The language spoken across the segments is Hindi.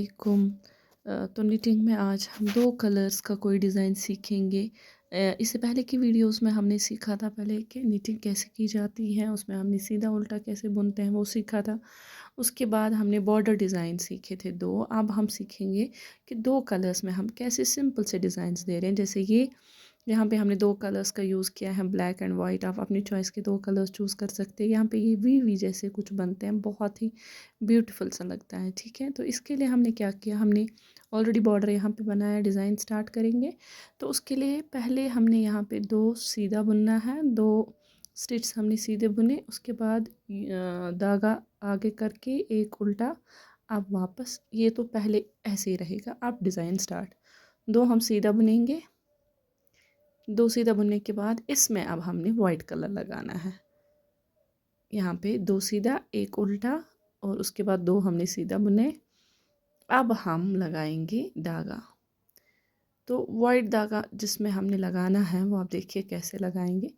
वालेकुम। तो निटिंग में आज हम दो कलर्स का कोई डिज़ाइन सीखेंगे। इससे पहले की वीडियोस में हमने सीखा था पहले कि निटिंग कैसे की जाती है, उसमें हमने सीधा उल्टा कैसे बुनते हैं वो सीखा था। उसके बाद हमने बॉर्डर डिज़ाइन सीखे थे दो। अब हम सीखेंगे कि दो कलर्स में हम कैसे सिंपल से डिज़ाइंस दे रहे हैं। जैसे ये यहाँ पे हमने दो कलर्स का यूज़ किया है, ब्लैक एंड वाइट। आप अपनी चॉइस के दो कलर्स चूज़ कर सकते हैं। यहाँ पे ये वी जैसे कुछ बनते हैं, बहुत ही ब्यूटीफुल सा लगता है। ठीक है, तो इसके लिए हमने क्या किया, हमने ऑलरेडी बॉर्डर यहाँ पे बनाया, डिज़ाइन स्टार्ट करेंगे। तो उसके लिए पहले हमने यहाँ पे दो सीधा बुनना है, दो स्टिच हमने सीधे बुने। उसके बाद धागा आगे करके एक उल्टा। अब वापस ये तो पहले ऐसे ही रहेगा। अब डिज़ाइन स्टार्ट, दो हम सीधा बुनेंगे, दो सीधा बुनने के बाद इसमें अब हमने वाइट कलर लगाना है। यहाँ पे दो सीधा एक उल्टा और उसके बाद दो हमने सीधा बुने। अब हम लगाएंगे धागा। तो वाइट धागा जिसमें हमने लगाना है वो आप देखिए कैसे लगाएंगे।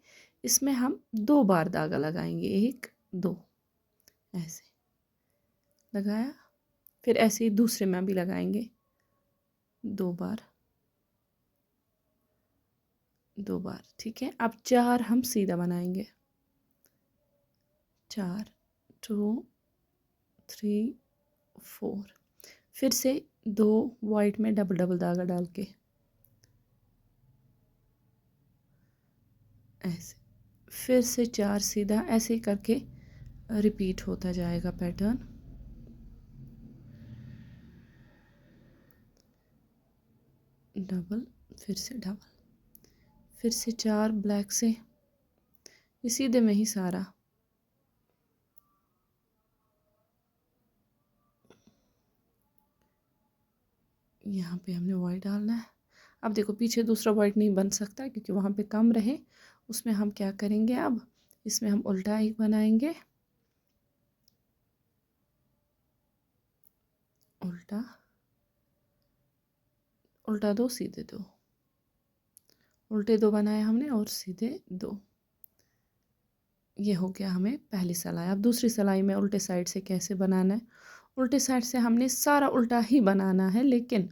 इसमें हम दो बार धागा लगाएंगे, एक दो, ऐसे लगाया। फिर ऐसे ही दूसरे में भी लगाएंगे, दो बार दो बार। ठीक है, अब चार हम सीधा बनाएंगे, चार, 2 3 4। फिर से दो वाइट में डबल डबल धागा डाल के ऐसे, फिर से चार सीधा, ऐसे ही करके रिपीट होता जाएगा पैटर्न। डबल, फिर से डबल, फिर से चार ब्लैक से, ये सीधे में ही सारा। यहाँ पे हमने वाइट डालना है। अब देखो पीछे दूसरा वाइट नहीं बन सकता क्योंकि वहाँ पे कम रहे। उसमें हम क्या करेंगे, अब इसमें हम उल्टा एक बनाएंगे, उल्टा उल्टा दो सीधे दो, उल्टे दो बनाए हमने और सीधे दो। ये हो गया हमें पहली सिलाई। अब दूसरी सिलाई में उल्टे साइड से कैसे बनाना है। उल्टे साइड से हमने सारा उल्टा ही बनाना है, लेकिन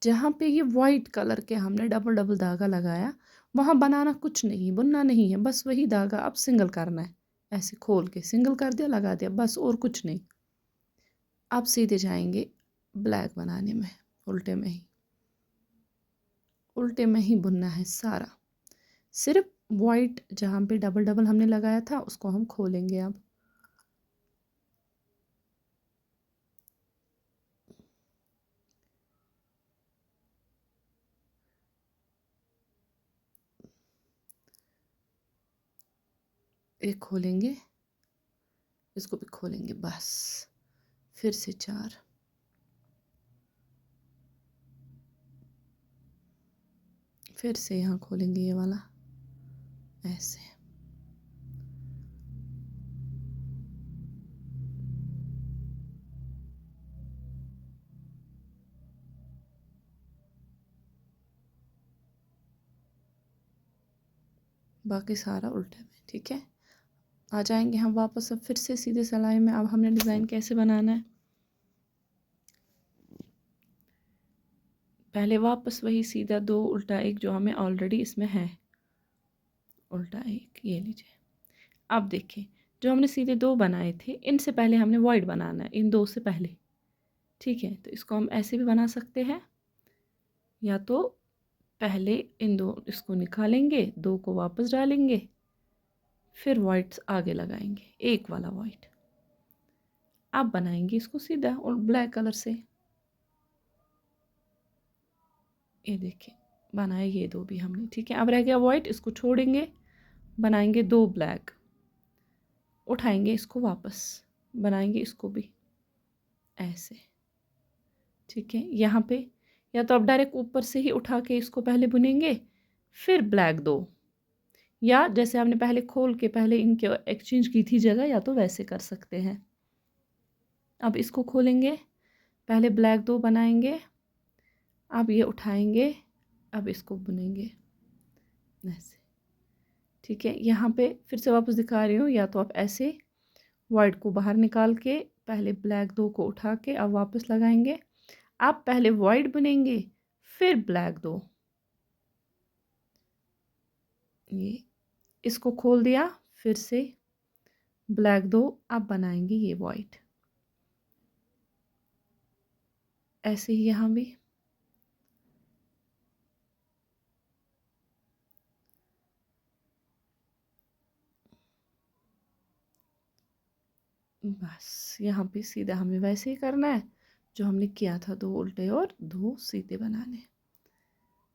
जहाँ पे ये वाइट कलर के हमने डबल डबल धागा लगाया वहाँ बनाना कुछ नहीं, बुनना नहीं है, बस वही धागा अब सिंगल करना है। ऐसे खोल के सिंगल कर दिया, लगा दिया, बस और कुछ नहीं। अब सीधे जाएंगे ब्लैक बनाने में, उल्टे में ही, उल्टे में ही बुनना है सारा। सिर्फ वाइट जहाँ पे डबल डबल हमने लगाया था उसको हम खोलेंगे। अब एक खोलेंगे, इसको भी खोलेंगे, बस। फिर से चार, फिर से यहाँ खोलेंगे ये वाला, ऐसे। बाकी सारा उल्टे में। ठीक है, आ जाएंगे हम वापस अब फिर से सीधे सिलाई में। अब हमने डिज़ाइन कैसे बनाना है, पहले वापस वही सीधा दो उल्टा एक जो हमें ऑलरेडी इसमें है, उल्टा एक, ये लीजिए। अब देखिए जो हमने सीधे दो बनाए थे इनसे पहले हमने वाइट बनाना है, इन दो से पहले। ठीक है, तो इसको हम ऐसे भी बना सकते हैं, या तो पहले इन दो इसको निकालेंगे, दो को वापस डालेंगे, फिर वाइट आगे लगाएंगे, एक वाला वाइट। अब बनाएंगे इसको सीधा और ब्लैक कलर से। ये देखिए बनाए ये दो भी हमने। ठीक है, अब रह गया वाइट, इसको छोड़ेंगे, बनाएंगे दो ब्लैक, उठाएंगे इसको वापस, बनाएंगे इसको भी ऐसे। ठीक है, यहाँ पे या तो आप डायरेक्ट ऊपर से ही उठा के इसको पहले बुनेंगे, फिर ब्लैक दो, या जैसे हमने पहले खोल के पहले इनके एक्सचेंज की थी जगह, या तो वैसे कर सकते हैं। अब इसको खोलेंगे, पहले ब्लैक दो बनाएंगे, अब ये उठाएंगे, अब इसको बुनेंगे ऐसे। ठीक है, यहाँ पे फिर से वापस दिखा रही हूँ, या तो आप ऐसे वाइट को बाहर निकाल के पहले ब्लैक 2 को उठा के अब वापस लगाएंगे। आप पहले वाइट बुनेंगे फिर ब्लैक 2, ये इसको खोल दिया, फिर से ब्लैक 2 अब बनाएंगे ये वाइट, ऐसे ही यहाँ भी। बस यहाँ पे सीधा हमें वैसे ही करना है जो हमने किया था, 2 उल्टे और 2 सीधे बनाने।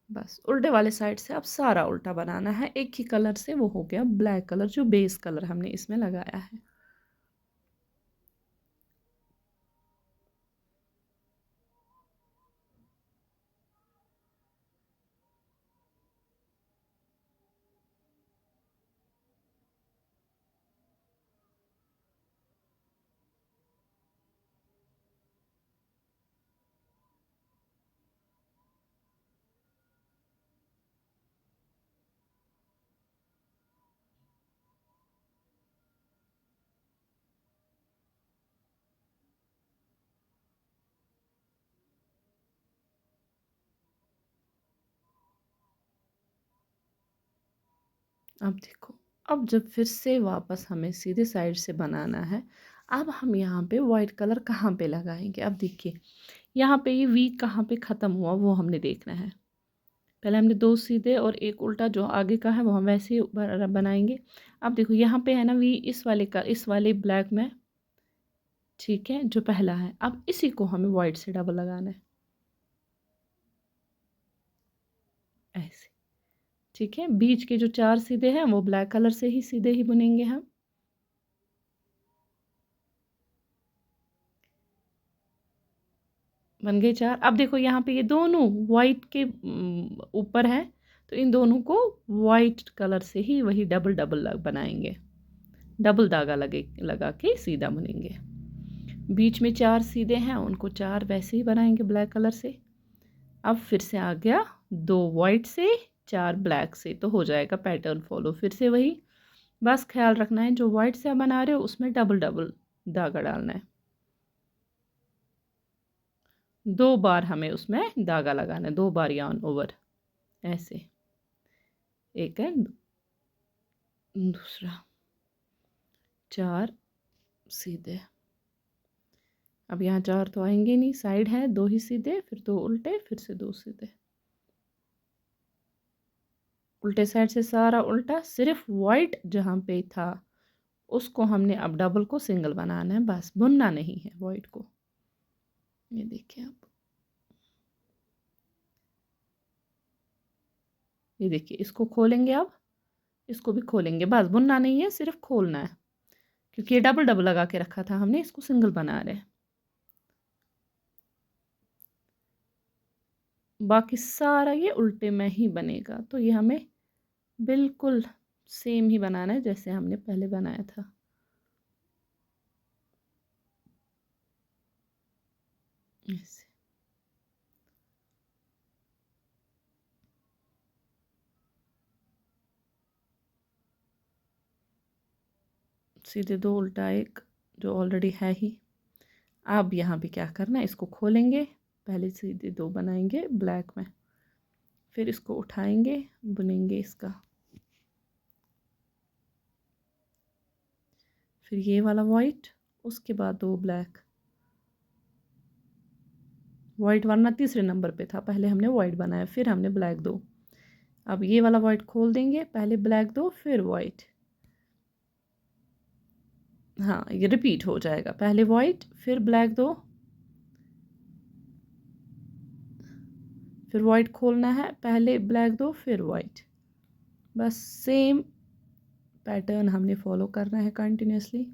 बस उल्टे वाले साइड से अब सारा उल्टा बनाना है एक ही कलर से, वो हो गया ब्लैक कलर जो बेस कलर हमने इसमें लगाया है। अब देखो, अब जब फिर से वापस हमें सीधे साइड से बनाना है, अब हम यहाँ पे वाइट कलर कहाँ पे लगाएंगे। अब देखिए यहाँ पे ये वी कहाँ पे ख़त्म हुआ वो हमने देखना है। पहले हमने 2 सीधे और एक उल्टा जो आगे का है वो हम वैसे ही बनाएंगे। अब देखो यहाँ पे है ना वी, इस वाले का, इस वाले ब्लैक में, ठीक है, जो पहला है। अब इसी को हमें वाइट से डबल लगाना है, ऐसे, ठीक है। बीच के जो 4 सीधे हैं वो ब्लैक कलर से ही सीधे ही बुनेंगे हम। बन गए 4। अब देखो यहाँ पे ये दोनों वाइट के ऊपर हैं, तो इन दोनों को वाइट कलर से ही वही डबल डबल बनाएंगे, डबल धागा लगा के सीधा बुनेंगे। बीच में 4 सीधे हैं, उनको 4 वैसे ही बनाएंगे ब्लैक कलर से। अब फिर से आ गया 2 वाइट से 4 ब्लैक से, तो हो जाएगा पैटर्न फॉलो फिर से वही। बस ख्याल रखना है जो वाइट से बना रहे हो उसमें डबल डबल धागा डालना है, 2 बार हमें उसमें धागा लगाना है, 2 बार यार्न ओवर, ऐसे। एक है, दूसरा, 4 सीधे। अब यहाँ 4 तो आएंगे नहीं, साइड है 2 ही सीधे, फिर 2 उल्टे, फिर से 2 सीधे। उल्टे साइड से सारा उल्टा, सिर्फ वाइट जहाँ पे था उसको हमने अब डबल को सिंगल बनाना है, बस बुनना नहीं है वाइट को। ये देखिए आप, ये देखिए, इसको खोलेंगे अब, इसको भी खोलेंगे, बस बुनना नहीं है, सिर्फ खोलना है, क्योंकि ये डबल डबल लगा के रखा था हमने, इसको सिंगल बना रहे हैं। बाकी सारा ये उल्टे में ही बनेगा, तो ये हमें बिल्कुल सेम ही बनाना है जैसे हमने पहले बनाया था। ऐसे सीधे 2 उल्टा 1 जो ऑलरेडी है ही। अब यहाँ भी क्या करना है, इसको खोलेंगे, पहले सीधे 2 बनाएंगे ब्लैक में, फिर इसको उठाएंगे, बुनेंगे इसका, फिर ये वाला वाइट, उसके बाद 2 ब्लैक। वाइट वरना तीसरे नंबर पे था, पहले हमने वाइट बनाया फिर हमने ब्लैक 2। अब ये वाला वाइट खोल देंगे, पहले ब्लैक 2 फिर वाइट। हाँ, ये रिपीट हो जाएगा, पहले वाइट फिर ब्लैक 2, फिर वाइट खोलना है, पहले ब्लैक 2 फिर वाइट। बस सेम पैटर्न हमने फॉलो करना है कंटिन्यूसली।